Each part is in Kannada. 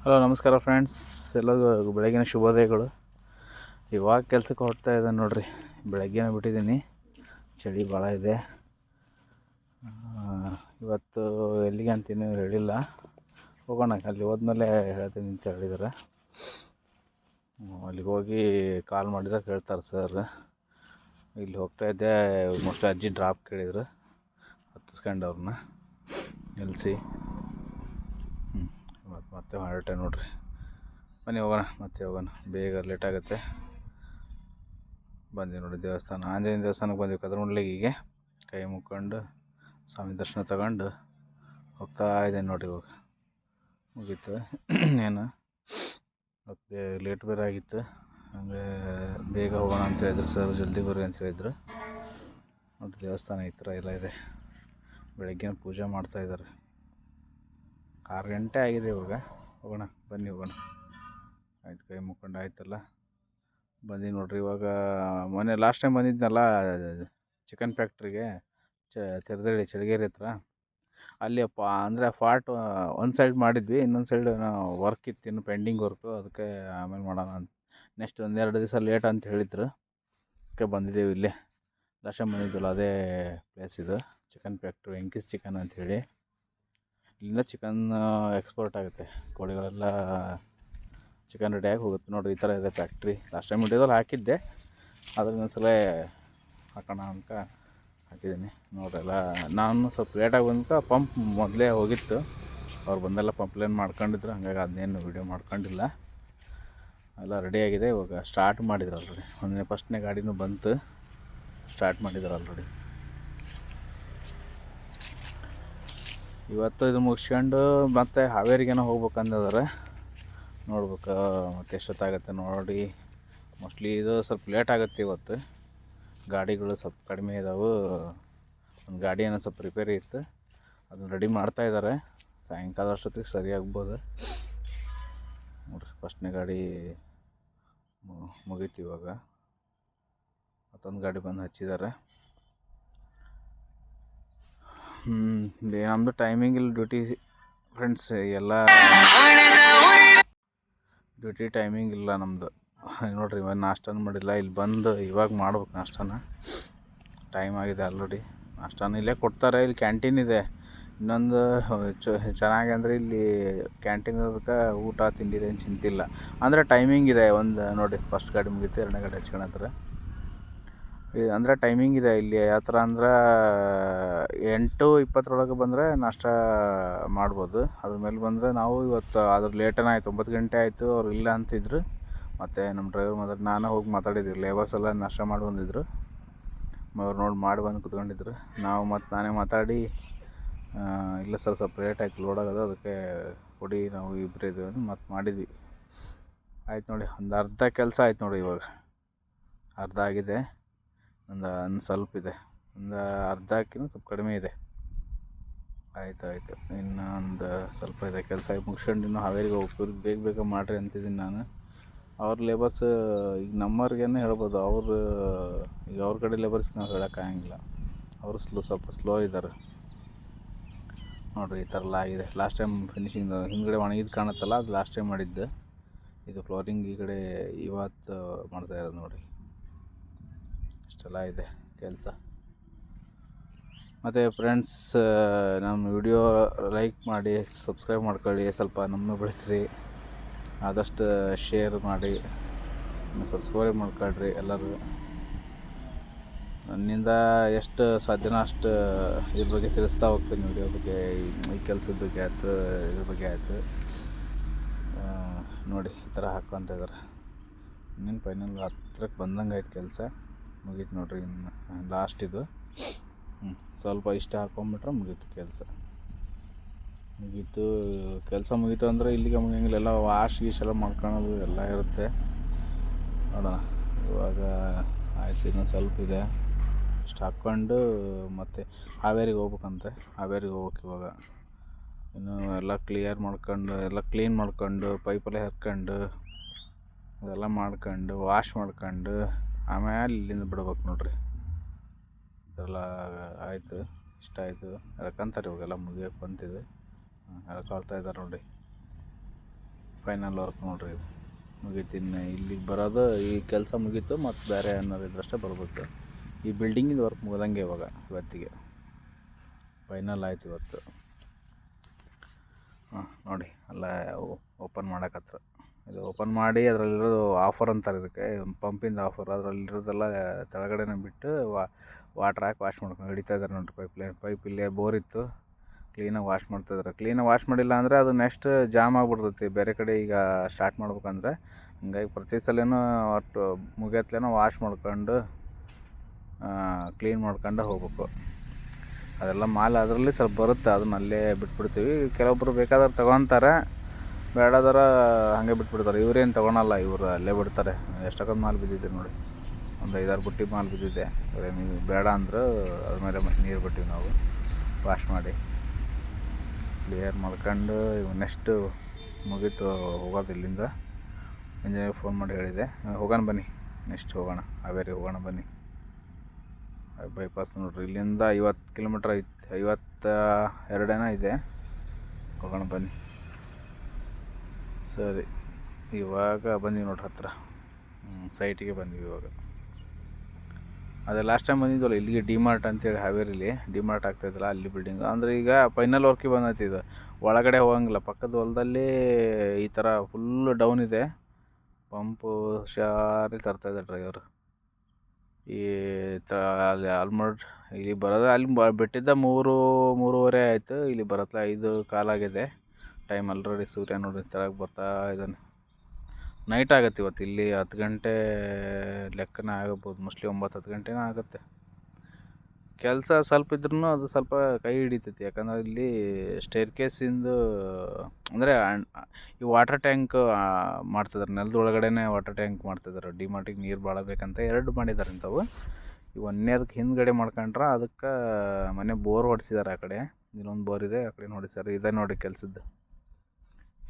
ಹಲೋ ನಮಸ್ಕಾರ ಫ್ರೆಂಡ್ಸ್, ಎಲ್ಲರಿಗೂ ಬೆಳಗಿನ ಶುಭೋದಯಗಳು. ಇವಾಗ ಕೆಲಸಕ್ಕೆ ಹೋಗ್ತಾ ಇದ್ದಾನೆ ನೋಡ್ರಿ. ಬೆಳಗ್ಗೆನೇ ಬಿಟ್ಟಿದ್ದೀನಿ, ಚಳಿ ಭಾಳ ಇದೆ. ಇವತ್ತು ಎಲ್ಲಿಗೆ ಅಂತೀನಿ ಹೇಳಿಲ್ಲ, ಹೋಗೋಣ ಅಲ್ಲಿ ಹೋದ್ಮೇಲೆ ಹೇಳ್ತೀನಿ ಅಂತ ಹೇಳಿದ್ದಾರೆ. ಅಲ್ಲಿಗೆ ಹೋಗಿ ಕಾಲ್ ಮಾಡಿದಾಗ ಹೇಳ್ತಾರೆ ಸರ್. ಇಲ್ಲಿ ಹೋಗ್ತಾ ಇದ್ದೆ, ಮೋಸ್ಟ್ಲಿ ಅಜ್ಜಿ ಡ್ರಾಪ್ ಕೇಳಿದ್ರು, ಹತ್ತಿಸ್ಕೊಂಡು ಅವ್ರನ್ನ ನಿಲ್ಲಿಸಿ ಮತ್ತೆ ಹೊರಟೆ ನೋಡ್ರಿ. ಬನ್ನಿ ಹೋಗೋಣ, ಮತ್ತೆ ಹೋಗೋಣ, ಬೇಗ ಲೇಟ್ ಆಗುತ್ತೆ. ಬಂದ್ವಿ ನೋಡಿ ದೇವಸ್ಥಾನ, ಆಂಜನೇಯ ದೇವಸ್ಥಾನಕ್ಕೆ ಬಂದ್ವಿ ಕದ್ರಮುಂಡ್ಲಿಗೆ. ಕೈ ಮುಕ್ಕೊಂಡು ಸ್ವಾಮಿ ದರ್ಶನ ತಗೊಂಡು ಹೋಗ್ತಾ ಇದ್ದೇನೆ ನೋಡಿ. ಇವಾಗ ಮುಗೀತು ಏನು ಮತ್ತೆ ಲೇಟ್ ಬೇರೆ ಆಗಿತ್ತು, ಹಂಗೆ ಬೇಗ ಹೋಗೋಣ ಅಂತ ಹೇಳಿದ್ರು ಸರ್, ಜಲ್ದಿ ಬರ್ರಿ ಅಂತ ಹೇಳಿದ್ರು ನೋಡಿ. ದೇವಸ್ಥಾನ ಈ ಥರ ಎಲ್ಲ ಇದೆ. ಬೆಳಗ್ಗೆ ಪೂಜೆ ಮಾಡ್ತಾಯಿದ್ದಾರೆ. 6 ಗಂಟೆ ಆಗಿದೆ ಇವಾಗ. ಹೋಗೋಣ ಬನ್ನಿ ಹೋಗೋಣ. ಆಯ್ತು, ಕೈ ಮುಕ್ಕೊಂಡು ಆಯ್ತಲ್ಲ, ಬಂದು ನೋಡ್ರಿ. ಇವಾಗ ಮೊನ್ನೆ ಲಾಸ್ಟ್ ಟೈಮ್ ಬಂದಿದ್ನಲ್ಲ ಚಿಕನ್ ಫ್ಯಾಕ್ಟ್ರಿಗೆ, ತೆರೆದಳ್ಳಿ ಚಳಿಗೇರಿ ಹತ್ರ. ಅಲ್ಲಿ ಅಂದರೆ ಫಾರ್ಟ್ ಒಂದು ಸೈಡ್ ಮಾಡಿದ್ವಿ, ಇನ್ನೊಂದು ಸೈಡ್ ವರ್ಕ್ ಇತ್ತು, ಇನ್ನು ಪೆಂಡಿಂಗ್ ವರ್ಕು. ಅದಕ್ಕೆ ಆಮೇಲೆ ಮಾಡೋಣ ಅಂತ, ನೆಕ್ಸ್ಟ್ 1-2 ದಿವಸ ಲೇಟ್ ಅಂತ ಹೇಳಿದ್ರು. ಅದಕ್ಕೆ ಬಂದಿದ್ದೇವೆ ಇಲ್ಲೇ. ಲಾಸ್ಟ್ ಟೈಮ್ ಬಂದಿದ್ವಲ್ಲ ಅದೇ ಪ್ಲೇಸ್ ಇದು, ಚಿಕನ್ ಫ್ಯಾಕ್ಟ್ರಿ, ವೆಂಕೀಸ್ ಚಿಕನ್ ಅಂಥೇಳಿ. ಇಲ್ಲಿಂದ ಚಿಕನ್ ಎಕ್ಸ್ಪೋರ್ಟ್ ಆಗುತ್ತೆ, ಕೋಳಿಗಳೆಲ್ಲ ಚಿಕನ್ ರೆಡಿಯಾಗಿ ಹೋಗುತ್ತೆ ನೋಡಿ. ಈ ಥರ ಇದೆ ಫ್ಯಾಕ್ಟ್ರಿ. ಲಾಸ್ಟ್ ಟೈಮ್ ವಿಡಿಯೋದಲ್ಲಿ ಹಾಕಿದ್ದೆ, ಅದ್ರ ಒಂದ್ಸಲ ಹಾಕೋಣ ಅಂತ ಹಾಕಿದ್ದೀನಿ ನೋಡ್ರಲ್ಲ. ನಾನು ಸ್ವಲ್ಪ ಲೇಟಾಗಿ ಬಂದಕ್ಕೆ ಪಂಪ್ ಮೊದಲೇ ಹೋಗಿತ್ತು, ಅವ್ರು ಬಂದೆಲ್ಲ ಪಂಪ್ಲೇನ್ ಮಾಡ್ಕೊಂಡಿದ್ರು, ಹಾಗಾಗಿ ಅದನ್ನೇನು ವೀಡಿಯೋ ಮಾಡ್ಕೊಂಡಿಲ್ಲ. ಎಲ್ಲ ರೆಡಿಯಾಗಿದೆ. ಇವಾಗ ಸ್ಟಾರ್ಟ್ ಮಾಡಿದ್ರು ಆಲ್ರೆಡಿ. ಫಸ್ಟ್ನೇ ಗಾಡಿನೂ ಬಂತು, ಸ್ಟಾರ್ಟ್ ಮಾಡಿದ್ರು ಆಲ್ರೆಡಿ. ಇವತ್ತು ಇದು ಮುಗಿಸ್ಕೊಂಡು ಮತ್ತೆ ಹಾವೇರಿಗೇನೋ ಹೋಗ್ಬೇಕಂದಿದ್ದಾರೆ. ನೋಡ್ಬೇಕು ಮತ್ತೆ ಎಷ್ಟೊತ್ತಾಗುತ್ತೆ ನೋಡಿ. ಮೋಸ್ಟ್ಲಿ ಇದು ಸ್ವಲ್ಪ ಲೇಟ್ ಆಗುತ್ತೆ ಇವತ್ತು. ಗಾಡಿಗಳು ಸ್ವಲ್ಪ ಕಡಿಮೆ ಇದ್ದಾವೆ. ಒಂದು ಗಾಡಿ ಏನೋ ಸ್ವಲ್ಪ ರಿಪೇರಿ ಇತ್ತು, ಅದನ್ನು ರೆಡಿ ಮಾಡ್ತಾಯಿದ್ದಾರೆ. ಸಾಯಂಕಾಲ ಅಷ್ಟೊತ್ತಿಗೆ ಸರಿ ಆಗ್ಬೋದು ನೋಡ್ರಿ. ಫಸ್ಟ್ನೇ ಗಾಡಿ ಮುಗೀತು. ಇವಾಗ ಮತ್ತೊಂದು ಗಾಡಿ ಬಂದು ಹಚ್ಚಿದ್ದಾರೆ. ನಮ್ಮದು ಟೈಮಿಂಗ್ ಇಲ್ಲಿ ಡ್ಯೂಟಿ ಫ್ರೆಂಡ್ಸ್, ಎಲ್ಲ ಡ್ಯೂಟಿ ಟೈಮಿಂಗ್ ಇಲ್ಲ ನಮ್ಮದು ನೋಡಿರಿ. ಇವಾಗ ನಾಷ್ಟನೂ ಮಾಡಿಲ್ಲ, ಇಲ್ಲಿ ಬಂದು ಇವಾಗ ಮಾಡ್ಬೇಕು ನಾಷ್ಟನ. ಟೈಮ್ ಆಗಿದೆ ಆಲ್ರೆಡಿ. ನಾಷ್ಟನ ಇಲ್ಲೇ ಕೊಡ್ತಾರೆ, ಇಲ್ಲಿ ಕ್ಯಾಂಟೀನ್ ಇದೆ. ಇನ್ನೊಂದು ಚೆನ್ನಾಗಿ ಅಂದರೆ ಇಲ್ಲಿ ಕ್ಯಾಂಟೀನ್ ಇರೋದಕ್ಕೆ ಊಟ ತಿಂಡಿದೇನು ಚಿಂತಿಲ್ಲ. ಅಂದರೆ ಟೈಮಿಂಗ್ ಇದೆ. ಒಂದು ನೋಡಿ, ಫಸ್ಟ್ ಗಾಡಿ ಮುಗೀತು, 2ನೇ ಗಾಡಿ ಹಚ್ಕೊಳತ್ತಾರೆ. ಅಂದರೆ ಟೈಮಿಂಗ್ ಇದೆ ಇಲ್ಲಿ. ಯಾವ ಥರ ಅಂದ್ರೆ 8:20 ಬಂದರೆ ನಾಷ್ಟ ಮಾಡ್ಬೋದು. ಅದ್ರ ಮೇಲೆ ಬಂದರೆ ನಾವು ಇವತ್ತು ಅದ್ರ ಲೇಟನೇ ಆಯಿತು, 9 ಗಂಟೆ ಆಯಿತು. ಅವ್ರು ಇಲ್ಲ ಅಂತಿದ್ರು. ಮತ್ತು ನಮ್ಮ ಡ್ರೈವರ್ ನಾನು ಹೋಗಿ ಮಾತಾಡಿದ್ವಿ. ಲೇಬರ್ಸ್ ಎಲ್ಲ ನಾಷ್ಟ ಮಾಡಿ ಬಂದಿದ್ರು, ಅವ್ರು ನೋಡಿ ಮಾಡಿ ಬಂದು ಕುತ್ಕೊಂಡಿದ್ರು. ನಾನೇ ಮಾತಾಡಿ, ಇಲ್ಲ ಸರ್ ಸ್ವಲ್ಪ ಲೇಟ್ ಆಯ್ತು, ಲೋಡ್ ಆಗೋದು, ಅದಕ್ಕೆ ಕೊಡಿ, ನಾವು ಇಬ್ಬರು ಇದ್ದೀವಿ ಅಂತ ಮತ್ತೆ ಮಾಡಿದ್ವಿ. ಆಯ್ತು ನೋಡಿ, ಒಂದು ಅರ್ಧ ಕೆಲಸ ಆಯ್ತು ನೋಡಿ. ಇವಾಗ ಅರ್ಧ ಆಗಿದೆ, ಒಂದು ಸ್ವಲ್ಪ ಇದೆ, ಒಂದು ಅರ್ಧಕ್ಕಿಂತ ಸ್ವಲ್ಪ ಕಡಿಮೆ ಇದೆ. ಆಯಿತು, ಇನ್ನು ಒಂದು ಸ್ವಲ್ಪ ಇದೆ ಕೆಲಸ. ಮುಗಿಸ್ಕೊಂಡು ಇನ್ನೂ ಹಾವೇರಿಗೆ ಹೋಗ್ಬೇಕು. ಬೇಗ ಬೇಗ ಮಾಡಿರಿ ಅಂತಿದ್ದೀನಿ ನಾನು. ಅವ್ರ ಲೇಬರ್ಸ್ ಈಗ ನಮ್ಮವ್ರಿಗೇನೆ ಹೇಳ್ಬೋದು, ಈಗ ಅವ್ರ ಕಡೆ ಲೇಬರ್ಸ್ಗೆ ನಾವು ಹೇಳೋಕ್ಕಾಗಂಗಿಲ್ಲ. ಅವರು ಸ್ವಲ್ಪ ಸ್ಲೋ ಇದ್ದಾರೆ ನೋಡಿರಿ. ಈ ಥರ ಎಲ್ಲ ಆಗಿದೆ. ಲಾಸ್ಟ್ ಟೈಮ್ ಫಿನಿಶಿಂಗ್ ಹಿಂದ್ಗಡೆ ಒಣಗಿದ್ದು ಕಾಣುತ್ತಲ್ಲ, ಅದು ಲಾಸ್ಟ್ ಟೈಮ್ ಮಾಡಿದ್ದು. ಇದು ಫ್ಲೋರಿಂಗ್ ಈ ಕಡೆ ಇವತ್ತು ಮಾಡ್ತಾ ಇರೋದು ನೋಡಿ. ಇಷ್ಟೆಲ್ಲ ಇದೆ ಕೆಲಸ. ಮತ್ತು ಫ್ರೆಂಡ್ಸ್, ನಮ್ಮ ವಿಡಿಯೋ ಲೈಕ್ ಮಾಡಿ, ಸಬ್ಸ್ಕ್ರೈಬ್ ಮಾಡ್ಕೊಳ್ಳಿ, ಸ್ವಲ್ಪ ನಮ್ಮನ್ನು ಬೆಳೆಸ್ರಿ. ಆದಷ್ಟು ಶೇರ್ ಮಾಡಿ, ಸಬ್ಸ್ಕ್ರೈಬ್ ಮಾಡ್ಕೊಳ್ರಿ ಎಲ್ಲರೂ. ನನ್ನಿಂದ ಎಷ್ಟು ಸಾಧ್ಯನೋ ಅಷ್ಟು ಇದ್ರ ಬಗ್ಗೆ ತಿಳಿಸ್ತಾ ಹೋಗ್ತೀನಿ. ವಿಡಿಯೋ ಬಗ್ಗೆ, ಈ ಕೆಲಸದ ಬಗ್ಗೆ ಆಯಿತು, ಇದ್ರ ಬಗ್ಗೆ ಆಯಿತು ನೋಡಿ. ಈ ಥರ ಹಾಕ್ಕೊತ ಇದ್ದಾರೆ. ಇನ್ನೇನು ಫೈನಲ್ ಹತ್ರಕ್ಕೆ ಬಂದಂಗೆ ಆಯ್ತು ಕೆಲಸ. ಮುಗೀತು ನೋಡಿರಿ, ಇನ್ನು ಲಾಸ್ಟ್ ಇದು. ಸ್ವಲ್ಪ ಇಷ್ಟ ಹಾಕ್ಕೊಂಬಿಟ್ರೆ ಮುಗೀತು ಕೆಲಸ. ಮುಗೀತು ಅಂದರೆ ಇಲ್ಲಿಗೆ ಮುಗಿಯಂಗಿಲ್ಲ. ಎಲ್ಲ ವಾಶ್ ಗೀಶ್ ಎಲ್ಲ ಮಾಡ್ಕೊಳೋದು ಎಲ್ಲ ಇರುತ್ತೆ. ನೋಡೋಣ ಇವಾಗ. ಆಯಿತು, ಇನ್ನೊಂದು ಸ್ವಲ್ಪ ಇದೆ, ಇಷ್ಟು ಹಾಕ್ಕೊಂಡು ಮತ್ತೆ ಹಾವೇರಿಗೆ ಹೋಗ್ಬೇಕಂತೆ. ಹಾವೇರಿಗೆ ಹೋಗ್ಬೇಕು ಇವಾಗ. ಇನ್ನು ಎಲ್ಲ ಕ್ಲಿಯರ್ ಮಾಡ್ಕೊಂಡು, ಎಲ್ಲ ಕ್ಲೀನ್ ಮಾಡ್ಕೊಂಡು, ಪೈಪೆಲ್ಲ ಹರ್ಕೊಂಡು, ಅದೆಲ್ಲ ಮಾಡ್ಕೊಂಡು, ವಾಶ್ ಮಾಡ್ಕೊಂಡು, ಆಮೇಲೆ ಇಲ್ಲಿಂದ ಬಿಡ್ಬೇಕು ನೋಡ್ರಿ. ಇದೆಲ್ಲ ಆಯಿತು, ಇಷ್ಟ ಆಯಿತು. ಎಳ್ಕೊಂತಾರೆ ಇವಾಗೆಲ್ಲ ಮುಗಿಯೋಕ್ಕೆ ಬಂತಿದೆ, ಎಳ್ಕೊಳ್ತಾ ಇದ್ದಾರೆ ನೋಡಿ. ಫೈನಲ್ ವರ್ಕ್ ನೋಡ್ರಿ ಇದು ಮುಗೀತು. ಇನ್ನು ಇಲ್ಲಿಗೆ ಬರೋದು ಈ ಕೆಲಸ ಮುಗೀತು, ಮತ್ತು ಬೇರೆ ಏನಾರು ಇದ್ರಷ್ಟೇ ಬರ್ಬೇಕು. ಈ ಬಿಲ್ಡಿಂಗಿಂದು ವರ್ಕ್ ಮುಗ್ದಂಗೆ ಇವತ್ತಿಗೆ ಫೈನಲ್ ಆಯ್ತು ಇವತ್ತು. ನೋಡಿ ಅಲ್ಲ ಓಪನ್ ಮಾಡಕತ್ರ. ಇದು ಓಪನ್ ಮಾಡಿ ಅದರಲ್ಲಿರೋದು ಆಫರ್ ಅಂತಾರೆ ಇದಕ್ಕೆ, ಪಂಪಿಂದ ಆಫರ್. ಅದರಲ್ಲಿರೋದೆಲ್ಲ ಕೆಳಗಡೆನೇ ಬಿಟ್ಟು ವಾಟ್ರ್ ಹಾಕಿ ವಾಶ್ ಮಾಡ್ಕೊಂಡು ಹಿಡಿತಾ ಇದ್ದಾರೆ ನೋಡಿರಿ. ಪೈಪ್ ಇಲ್ಲೇ ಬೋರ್ ಇತ್ತು, ಕ್ಲೀನಾಗಿ ವಾಶ್ ಮಾಡ್ತಾಯಿದ್ದಾರೆ. ಕ್ಲೀನಾಗಿ ವಾಶ್ ಮಾಡಿಲ್ಲ ಅಂದರೆ ಅದು ನೆಕ್ಸ್ಟ್ ಜಾಮ್ ಆಗಿಬಿಡ್ತೈತಿ ಬೇರೆ ಕಡೆ ಈಗ ಸ್ಟಾರ್ಟ್ ಮಾಡ್ಬೇಕಂದ್ರೆ. ಹಂಗಾಗಿ ಪ್ರತಿ ಸಲನೂ ಒಟ್ಟು ಮುಗಿಯತ್ಲೇನೋ ವಾಶ್ ಮಾಡ್ಕೊಂಡು ಕ್ಲೀನ್ ಮಾಡ್ಕೊಂಡು ಹೋಗ್ಬೇಕು. ಅದೆಲ್ಲ ಮಾಲ್ ಅದರಲ್ಲಿ ಸ್ವಲ್ಪ ಬರುತ್ತೆ, ಅದನ್ನ ಅಲ್ಲೇ ಬಿಟ್ಬಿಡ್ತೀವಿ. ಕೆಲವೊಬ್ಬರು ಬೇಕಾದ್ರೆ ತೊಗೊತಾರೆ, ಬೇಡದಾರ ಹಾಗೆ ಬಿಟ್ಬಿಡ್ತಾರೆ. ಇವರೇನು ತೊಗೊಳಲ್ಲ, ಇವರು ಅಲ್ಲೇ ಬಿಡ್ತಾರೆ. ಎಷ್ಟೊಂದು ಮಾಲ್ ಬಿದ್ದಿದೆ ನೋಡಿ, ಒಂದು 5-6 ಬುಟ್ಟಿ ಮಾಲ್ ಬಿದ್ದಿದೆ. ನೀವು ಬೇಡ ಅಂದರು ಅದ್ರ ಮೇಲೆ ಮತ್ತೆ ನೀರು ಬಿಟ್ಟಿವಿ ನಾವು ವಾಶ್ ಮಾಡಿ ಕ್ಲಿಯರ್ ಮಾಡ್ಕೊಂಡು. ನೆಕ್ಸ್ಟು ಮುಗೀತು ಹೋಗೋದು ಇಲ್ಲಿಂದ. ಇಂಜಿನಿಯರ್ ಫೋನ್ ಮಾಡಿ ಹೇಳಿದೆ, ಹೋಗೋಣ ಬನ್ನಿ, ನೆಕ್ಸ್ಟ್ ಹೋಗೋಣ, ಹಾವೇರಿ ಹೋಗೋಣ ಬನ್ನಿ. ಬೈಪಾಸ್ ನೋಡ್ರಿ, ಇಲ್ಲಿಂದ 50 ಕಿಲೋಮೀಟ್ರ್ ಐತೆ, 52 ಇದೆ. ಹೋಗೋಣ ಬನ್ನಿ. ಸರಿ, ಇವಾಗ ಬಂದೀವಿ ನೋಡ್ರಿ ಹತ್ರ, ಸೈಟಿಗೆ ಬಂದ್ವಿ ಇವಾಗ. ಅದೇ ಲಾಸ್ಟ್ ಟೈಮ್ ಬಂದಿದ್ವಲ್ಲ ಇಲ್ಲಿಗೆ, ಡಿಮಾರ್ಟ್ ಅಂತೇಳಿ ಹಾವೇರಿಲಿ ಡಿಮಾರ್ಟ್ ಆಗ್ತಾಯಿದ್ದಲ್ಲ ಅಲ್ಲಿ ಬಿಲ್ಡಿಂಗ್. ಅಂದರೆ ಈಗ ಫೈನಲ್ ವರ್ಕಿಗೆ ಬಂದೈತಿ ಇದು. ಒಳಗಡೆ ಹೋಗಂಗಿಲ್ಲ, ಪಕ್ಕದ ಹೊಲದಲ್ಲಿ ಈ ಥರ ಫುಲ್ಲು ಡೌನ್ ಇದೆ. ಪಂಪು ಹುಷಾರಿ ತರ್ತಾಯಿದ್ದಾರೆ ಡ್ರೈವರು. ಈ ಅಲ್ಲಿ ಆಲ್ಮೋಸ್ಟ್ ಇಲ್ಲಿ ಬರೋದು, ಅಲ್ಲಿ ಬಿಟ್ಟಿದ್ದ 3-3:30 ಆಯಿತು. ಇಲ್ಲಿ ಬರತ್ಲ 5 ಕಾಲಾಗಿದೆ ಟೈಮ್. ಆಲ್ರೆಡಿ ಸೂರ್ಯ ನೋಡಿ ತೆಳಗೆ ಬರ್ತಾ ಇದ್ದಾನೆ. ನೈಟ್ ಆಗುತ್ತೆ ಇವತ್ತು. ಇಲ್ಲಿ 10 ಗಂಟೆ ಲೆಕ್ಕನೇ ಆಗಬೋದು, ಮೋಸ್ಟ್ಲಿ 9-10 ಗಂಟೆನೇ ಆಗುತ್ತೆ. ಕೆಲಸ ಸ್ವಲ್ಪ ಇದ್ರೂ ಅದು ಸ್ವಲ್ಪ ಕೈ ಹಿಡಿತೈತಿ, ಯಾಕಂದರೆ ಇಲ್ಲಿ ಸ್ಟೇರ್ ಕೇಸಿಂದು ಅಂದರೆ ಈ ವಾಟರ್ ಟ್ಯಾಂಕ್ ಮಾಡ್ತಿದ್ದಾರೆ, ನೆಲದ ಒಳಗಡೆನೇ ವಾಟರ್ ಟ್ಯಾಂಕ್ ಮಾಡ್ತಿದ್ದಾರೆ. ಡಿಮಾರ್ಟಿಗೆ ನೀರು ಭಾಳ ಬೇಕಂತ 2 ಮಾಡಿದ್ದಾರೆ ಇಂಥವು. ಈ ಒಂದನೇದಕ್ಕೆ ಹಿಂದ್ಗಡೆ ಮಾಡ್ಕೊಂಡ್ರೆ ಅದಕ್ಕೆ ಮನೆ ಬೋರ್ ಹೊಡಿಸಿದ್ದಾರೆ. ಆ ಕಡೆ ಇನ್ನೊಂದು ಬೋರ್ ಇದೆ, ಆ ಕಡೆ ಹೊಡಿಸ್ಯಾರ. ಇದೆ ನೋಡಿ ಕೆಲಸದ್ದು,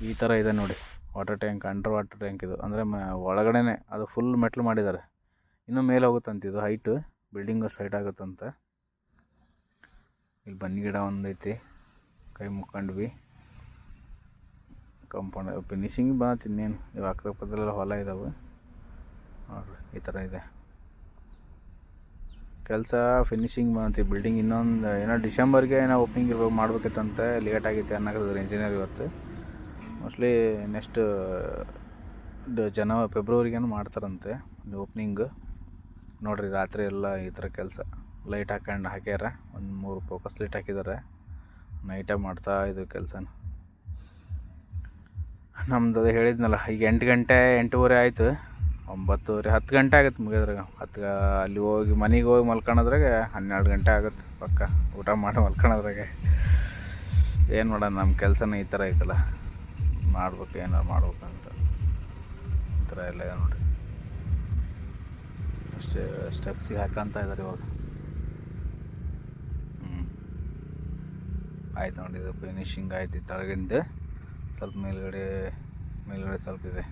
ಈ ಥರ ಇದೆ ನೋಡಿ water tank, under water tank ಇದು. ಅಂದರೆ ಒಳಗಡೆನೆ ಅದು ಫುಲ್ ಮೆಟ್ಲು ಮಾಡಿದ್ದಾರೆ. ಇನ್ನೂ ಮೇಲೆ ಹೋಗುತ್ತಂತ ಇದು, ಹೈಟು ಬಿಲ್ಡಿಂಗು ಸ್ಟ್ರೈಟ್ ಆಗುತ್ತಂತ. ಇಲ್ಲಿ ಬನ್ನಿ ಗಿಡ ಒಂದೈತಿ, ಕೈ ಮುಕ್ಕೊಂಡ್ವಿ. ಕಾಂಪೌಂಡ್ ಫಿನಿಶಿಂಗ್ ಬಂತು. ಇನ್ನೇನು ಇವು ಅಕ್ಕಪಕ್ಕದಲ್ಲೆಲ್ಲ ಹೊಲ ಇದ್ದಾವೆ ನೋಡ್ರಿ, ಈ ಥರ ಇದೆ ಕೆಲಸ. ಫಿನಿಶಿಂಗ್ ಬಂತು ಬಿಲ್ಡಿಂಗ್. ಇನ್ನೊಂದು ಏನೋ ಡಿಸೆಂಬರ್ಗೆ ಏನೋ ಓಪನಿಂಗ್ ಮಾಡ್ಬೇಕಿತ್ತಂತೆ, ಲೇಟ್ ಆಗೈತೆ ಅನ್ನೋದು ಇಂಜಿನಿಯರ್ ಇವತ್ತು. ಮೋಸ್ಟ್ಲಿ ನೆಕ್ಸ್ಟ್ ಫೆಬ್ರವರಿಗೇನು ಮಾಡ್ತಾರಂತೆ ಓಪ್ನಿಂಗು. ನೋಡಿರಿ ರಾತ್ರಿ ಎಲ್ಲ ಈ ಥರ ಕೆಲಸ. ಲೈಟ್ ಹಾಕ್ಯಾರ, ಒಂದು 3 ಫೋಕಸ್ ಲೈಟ್ ಹಾಕಿದ್ದಾರೆ. ನೈಟಾಗಿ ಮಾಡ್ತಾ ಇದ್ದೀವಿ ಕೆಲಸನ. ನಮ್ದು ಅದು ಹೇಳಿದ್ನಲ್ಲ, ಈಗ 8 ಗಂಟೆ 8:30 ಆಯಿತು. 9:30 10 ಗಂಟೆ ಆಗುತ್ತೆ ಮುಗಿದ್ರಾಗ. ಅಲ್ಲಿ ಹೋಗಿ ಮನೆಗೆ ಹೋಗಿ ಮಲ್ಕೊಳೋದ್ರಾಗೆ 12 ಗಂಟೆ ಆಗುತ್ತೆ ಪಕ್ಕ. ಊಟ ಮಾಡಿ ಮಲ್ಕೊಳೋದ್ರಾಗೆ ಏನು ಮಾಡೋಣ, ನಮ್ಮ ಕೆಲಸನೇ ಈ ಥರ ಐತಲ್ಲ, ಮಾಡ್ಬೇಕು, ಏನಾರು ಮಾಡ್ಬೇಕಂತ ಈ ಥರ ಎಲ್ಲ ನೋಡಿ. ಅಷ್ಟೇ ಸ್ಟೆಪ್ಸಿಗೆ ಹಾಕಂತ ಇದ್ದಾರೆ ಇವಾಗ. ಆಯ್ತು ನೋಡಿ, ಇದು ಫಿನಿಶಿಂಗ್ ಆಯ್ತು. ತಳಗಿಂದ ಸ್ವಲ್ಪ ಮೇಲ್ಗಡೆ ಸ್ವಲ್ಪ ಇದೆ,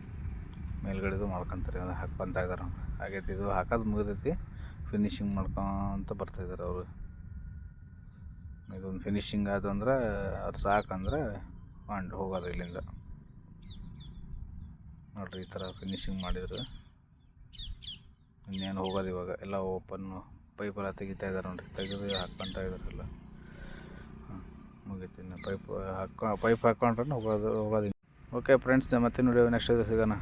ಮೇಲ್ಗಡೆದು ಮಾಡ್ಕೊತಾರೆ, ಅದು ಹಾಕ್ಕೊತ ಇದ್ದಾರೆ. ಹಾಗೈತಿ, ಇದು ಹಾಕೋದು ಮುಗಿದೈತಿ, ಫಿನಿಶಿಂಗ್ ಮಾಡ್ಕೊತ ಬರ್ತಾಯಿದ್ದಾರೆ ಅವರು. ಇದೊಂದು ಫಿನಿಶಿಂಗ್ ಆಯ್ತು ಅಂದ್ರೆ ಅದು ಸಾಕಂದ್ರೆ ಮಾಡಿ ಹೋಗೋದು ಇಲ್ಲಿಂದ. ನೋಡಿರಿ ಈ ಥರ ಫಿನಿಶಿಂಗ್ ಮಾಡಿದ್ರು. ಇನ್ನೇನು ಹೋಗೋದು ಇವಾಗ. ಎಲ್ಲ ಓಪನ್ನು ಪೈಪೆಲ್ಲ ತೆಗಿತಾ ಇದ್ದಾರೆ ನೋಡಿರಿ, ತೆಗೆದು ಹಾಕ್ಕೊತ ಇದ್ದಾರೆಲ್ಲ. ಮುಗೀತು, ಇನ್ನು ಪೈಪ್ ಹಾಕ್ಕೊಂಡ್ರೆ ಹೋಗೋದು. ಓಕೆ ಫ್ರೆಂಡ್ಸ್, ಮತ್ತೆ ನೋಡಿ ನೆಕ್ಸ್ಟ್ ಸಿಗೋಣ.